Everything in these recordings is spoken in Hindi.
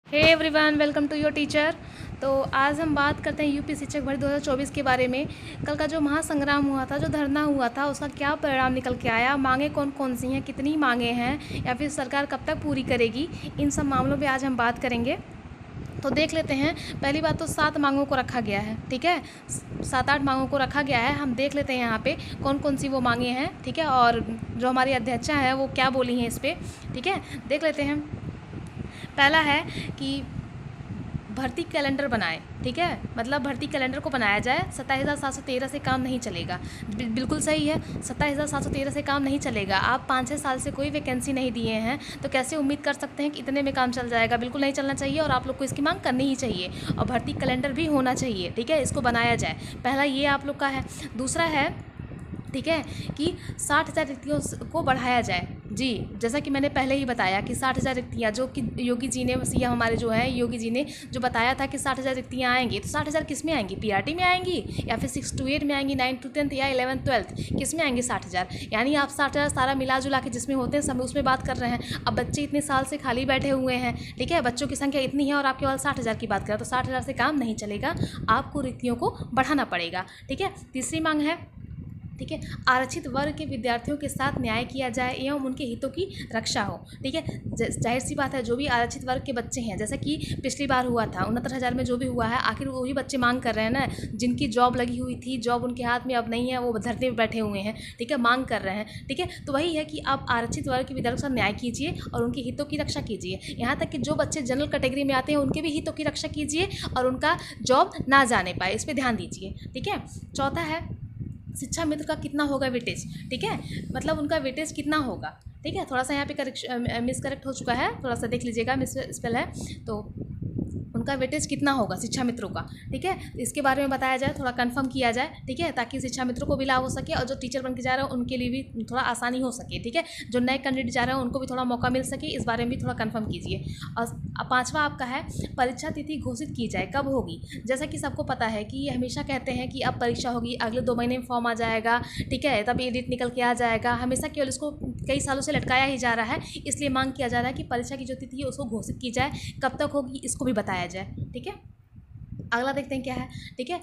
Hey everyone, welcome to your teacher. तो आज हम बात करते हैं यूपी शिक्षक भर्ती 2024 के बारे में। कल का जो महासंग्राम हुआ था, जो धरना हुआ था, उसका क्या परिणाम निकल के आया, मांगे कौन कौन सी हैं, कितनी मांगे हैं या फिर सरकार कब तक पूरी करेगी, इन सब मामलों पे आज हम बात करेंगे। तो देख लेते हैं। पहली बात तो 7 मांगों को रखा गया है, ठीक है। 7-8 मांगों को रखा गया है। हम देख लेते हैं यहाँ पे कौन कौन सी वो मांगे हैं, ठीक है, और जो हमारी अध्यक्षा हैं वो क्या बोली हैं इस पर, ठीक है। देख लेते हैं। पहला है कि भर्ती कैलेंडर बनाएं, ठीक है, मतलब भर्ती कैलेंडर को बनाया जाए। 27,713 से काम नहीं चलेगा। बिल्कुल सही है, 27,713 से काम नहीं चलेगा। आप 5-6 साल से कोई वैकेंसी नहीं दिए हैं तो कैसे उम्मीद कर सकते हैं कि इतने में काम चल जाएगा। बिल्कुल नहीं चलना चाहिए और आप लोग को इसकी मांग करनी ही चाहिए और भर्ती कैलेंडर भी होना चाहिए, ठीक है, इसको बनाया जाए। पहला ये आप लोग का है। दूसरा है, ठीक है, कि 60,000 रिक्तियों को बढ़ाया जाए। जी, जैसा कि मैंने पहले ही बताया कि 60,000 रिक्तियाँ, जो कि योगी जी ने, सीएम हमारे जो हैं योगी जी ने जो बताया था कि 60,000 रिक्तियाँ आएंगी, तो 60,000 किस में आएंगी? पीआरटी में आएंगी या फिर 6 to 8 में आएंगी, 9 to 10 या 11th 12th, किस में आएंगी 60,000? यानी आप 60,000 सारा मिला जुला के जिसमें होते हैं सब उसमें बात कर रहे हैं। अब बच्चे इतने साल से खाली बैठे हुए हैं, ठीक है, बच्चों की संख्या इतनी है और आप केवल 60,000 की बात करें तो 60,000 से काम नहीं चलेगा, आपको रिक्तियों को बढ़ाना पड़ेगा, ठीक है। तीसरी मांग है, ठीक है, आरक्षित वर्ग के विद्यार्थियों के साथ न्याय किया जाए एवं उनके हितों की रक्षा हो, ठीक है। जाहिर सी बात है, जो भी आरक्षित वर्ग के बच्चे हैं, जैसा कि पिछली बार हुआ था 69,000 में जो भी हुआ है, आखिर वही बच्चे मांग कर रहे हैं ना, जिनकी जॉब लगी हुई थी, जॉब उनके हाथ में अब नहीं है, वो धरने पर बैठे हुए हैं, ठीक है, मांग कर रहे हैं, ठीक है। तो वही है कि आप आरक्षित वर्ग के विद्यार्थियों के साथ न्याय कीजिए और उनके हितों की रक्षा कीजिए। यहाँ तक कि जो बच्चे जनरल कैटेगरी में आते हैं उनके भी हितों की रक्षा कीजिए और उनका जॉब ना जाने पाए, इस पर ध्यान दीजिए, ठीक है। चौथा है, शिक्षा मित्र का कितना होगा वेटेज, ठीक है, मतलब उनका वेटेज कितना होगा, ठीक है। थोड़ा सा यहाँ पे मिस करेक्ट हो चुका है, थोड़ा सा देख लीजिएगा, मिस स्पेल है, तो उनका वेटेज कितना होगा शिक्षा मित्रों का, ठीक है, इसके बारे में बताया जाए, थोड़ा कंफर्म किया जाए, ठीक है, ताकि शिक्षा मित्रों को भी लाभ हो सके और जो टीचर बन के जा रहे हैं उनके लिए भी थोड़ा आसानी हो सके, ठीक है। जो नए कैंडिडेट जा रहे हैं उनको भी थोड़ा मौका मिल सके, इस बारे में भी थोड़ा कंफर्म कीजिए। और 5वां आपका है, परीक्षा तिथि घोषित की जाए, कब होगी। जैसा कि सबको पता है कि ये हमेशा कहते हैं कि अब परीक्षा होगी, अगले 2 महीने में फॉर्म आ जाएगा, ठीक है, तब एडिट निकल के आ जाएगा। हमेशा केवल इसको कई सालों से लटकाया ही जा रहा है, इसलिए मांग किया जा रहा है कि परीक्षा की जो तिथि है उसको घोषित की जाए, कब तक होगी इसको भी बताया जाए, ठीक है। अगला देखते हैं क्या है, ठीक है।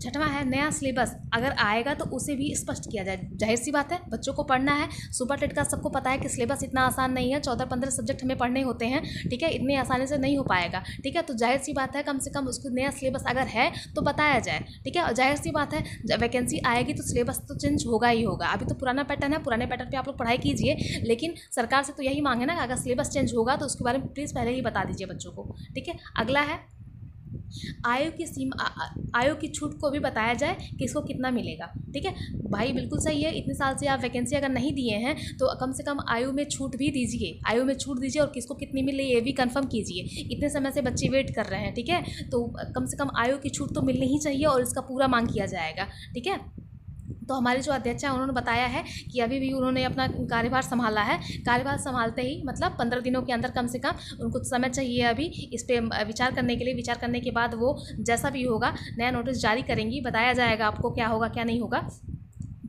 6वां है, नया सिलेबस अगर आएगा तो उसे भी स्पष्ट किया जाए। जाहिर सी बात है, बच्चों को पढ़ना है, सुपर टेट का सबको पता है कि सिलेबस इतना आसान नहीं है, 14-15 सब्जेक्ट हमें पढ़ने होते हैं, ठीक है, इतने आसानी से नहीं हो पाएगा, ठीक है। तो जाहिर सी बात है, कम से कम उसको नया सिलेबस अगर है तो बताया जाए, ठीक है। और जाहिर सी बात है, जब वैकेंसी आएगी तो सिलेबस तो चेंज होगा ही होगा। अभी तो पुराना पैटर्न है, पुराने पैटर्न पर आप लोग पढ़ाई कीजिए, लेकिन सरकार से तो यही मांग है ना, अगर सिलेबस चेंज होगा तो उसके बारे में प्लीज़ पहले ही बता दीजिए बच्चों को, ठीक है। अगला है, आयु की सीमा, आयु की छूट को भी बताया जाए कि इसको कितना मिलेगा, ठीक है। भाई बिल्कुल सही है, इतने साल से आप वैकेंसी अगर नहीं दिए हैं तो कम से कम आयु में छूट भी दीजिए, आयु में छूट दीजिए और किसको कितनी मिले ये भी कंफर्म कीजिए। इतने समय से बच्चे वेट कर रहे हैं, ठीक है, तो कम से कम आयु की छूट तो मिलनी ही चाहिए और इसका पूरा मांग किया जाएगा, ठीक है। तो हमारे जो अध्यक्ष हैं उन्होंने बताया है कि अभी भी उन्होंने अपना कार्यभार संभाला है, कार्यभार संभालते ही मतलब 15 दिनों के अंदर कम से कम उनको समय चाहिए अभी इस पर विचार करने के लिए। विचार करने के बाद वो जैसा भी होगा नया नोटिस जारी करेंगी, बताया जाएगा आपको क्या होगा क्या नहीं होगा।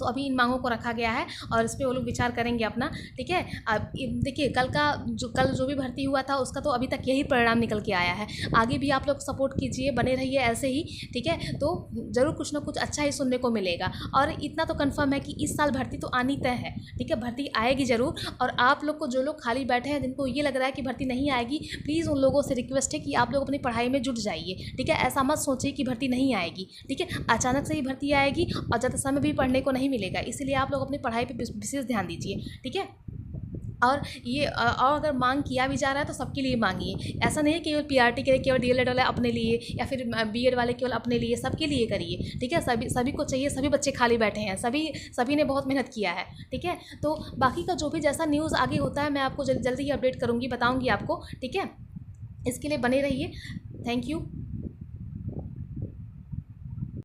तो अभी इन मांगों को रखा गया है और इस पर वो लोग विचार करेंगे अपना, ठीक है। अब देखिए, कल जो भी भर्ती हुआ था उसका तो अभी तक यही परिणाम निकल के आया है। आगे भी आप लोग सपोर्ट कीजिए, बने रहिए ऐसे ही, ठीक है, तो ज़रूर कुछ ना कुछ अच्छा ही सुनने को मिलेगा। और इतना तो कन्फर्म है कि इस साल भर्ती तो आनी तय है, ठीक है, भर्ती आएगी ज़रूर। और आप लोग को, जो लोग खाली बैठे हैं, जिनको ये लग रहा है कि भर्ती नहीं आएगी, प्लीज़ उन लोगों से रिक्वेस्ट है कि आप लोग अपनी पढ़ाई में जुट जाइए, ठीक है। ऐसा मत सोचिए कि भर्ती नहीं आएगी, ठीक है, अचानक से ही भर्ती आएगी और ज़्यादा समय भी पढ़ने को नहीं मिलेगा, इसलिए आप लोग अपनी पढ़ाई पे विशेष ध्यान दीजिए, ठीक है। और ये और अगर मांग किया भी जा रहा है तो सबके लिए मांगिए, ऐसा नहीं है केवल पीआरटी के लिए, केवल डीएलएड वाले अपने लिए या फिर बीएड वाले केवल अपने लिए, सबके लिए करिए, ठीक है। सभी को चाहिए, सभी बच्चे खाली बैठे हैं, सभी ने बहुत मेहनत किया है, ठीक है। तो बाकी का जो भी जैसा न्यूज़ आगे होता है मैं आपको जल्दी ही अपडेट करूँगी, बताऊँगी आपको, ठीक है। इसके लिए बने रहिए। Thank you.